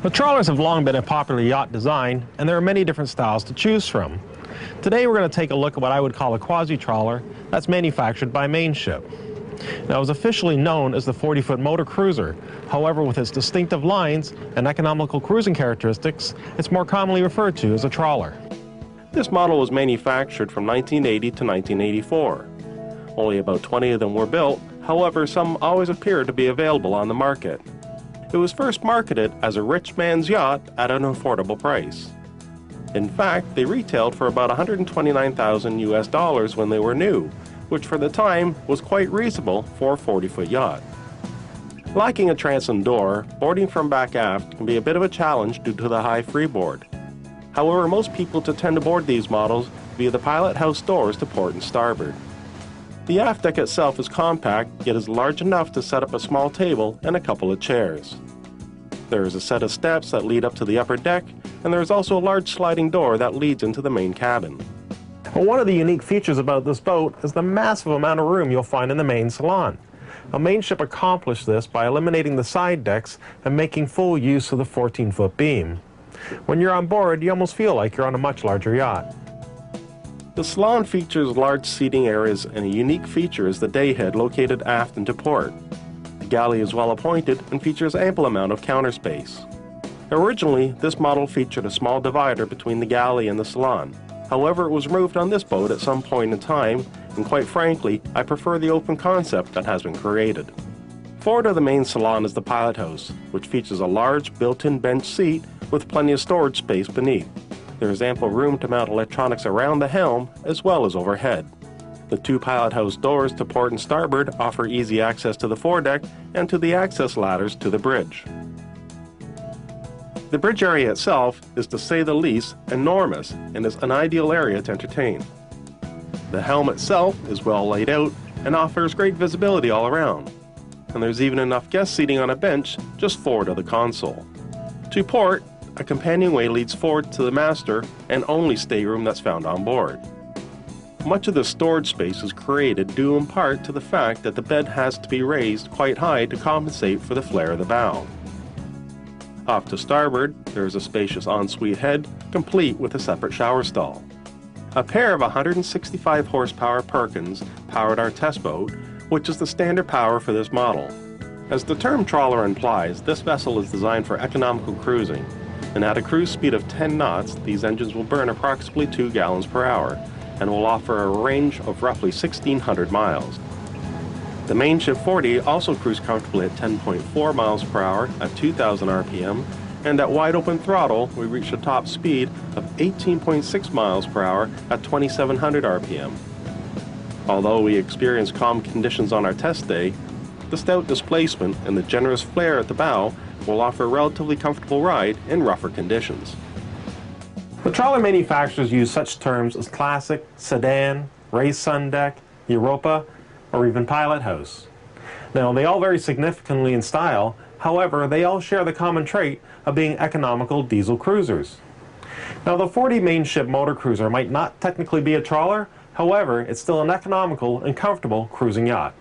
The trawlers have long been a popular yacht design, and there are many different styles to choose from. Today we're going to take a look at what I would call a quasi-trawler that's manufactured by Mainship. Now, it's officially known as the 40-foot motor cruiser. However, with its distinctive lines and economical cruising characteristics, it's more commonly referred to as a trawler. This model was manufactured from 1980 to 1984. Only about 20 of them were built, however, some always appeared to be available on the market. It was first marketed as a rich man's yacht at an affordable price. In fact, they retailed for about $129,000 US when they were new, which for the time was quite reasonable for a 40-foot yacht. Lacking a transom door, boarding from back aft can be a bit of a challenge due to the high freeboard. However, most people tend to board these models via the pilot house doors to port and starboard. The aft deck itself is compact, yet is large enough to set up a small table and a couple of chairs. There is a set of steps that lead up to the upper deck, and there is also a large sliding door that leads into the main cabin. Well, one of the unique features about this boat is the massive amount of room you'll find in the main salon. Now, Mainship accomplished this by eliminating the side decks and making full use of the 14-foot beam. When you're on board, you almost feel like you're on a much larger yacht. The salon features large seating areas, and a unique feature is the dayhead located aft into port. The galley is well appointed and features ample amount of counter space. Originally, this model featured a small divider between the galley and the salon. However, it was removed on this boat at some point in time, and quite frankly, I prefer the open concept that has been created. Forward of the main salon is the pilot house, which features a large built-in bench seat with plenty of storage space beneath. There is ample room to mount electronics around the helm as well as overhead. The two pilot house doors to port and starboard offer easy access to the foredeck and to the access ladders to the bridge. The bridge area itself is, to say the least, enormous and is an ideal area to entertain. The helm itself is well laid out and offers great visibility all around. And there's even enough guest seating on a bench just forward of the console. To port, a companionway leads forward to the master and only stateroom that's found on board. Much of the storage space is created due in part to the fact that the bed has to be raised quite high to compensate for the flare of the bow. Off to starboard, there is a spacious ensuite head, complete with a separate shower stall. A pair of 165 horsepower Perkins powered our test boat, which is the standard power for this model. As the term trawler implies, this vessel is designed for economical cruising, and at a cruise speed of 10 knots, these engines will burn approximately 2 gallons per hour, and will offer a range of roughly 1,600 miles. The Mainship 40 also cruised comfortably at 10.4 miles per hour at 2,000 RPM, and at wide open throttle, we reached a top speed of 18.6 miles per hour at 2,700 RPM. Although we experienced calm conditions on our test day, the stout displacement and the generous flare at the bow will offer a relatively comfortable ride in rougher conditions. The trawler manufacturers use such terms as classic, sedan, raised sun deck, Europa, or even pilot house. Now, they all vary significantly in style, however, they all share the common trait of being economical diesel cruisers. Now, the 40 Mainship motor cruiser might not technically be a trawler, however, it's still an economical and comfortable cruising yacht.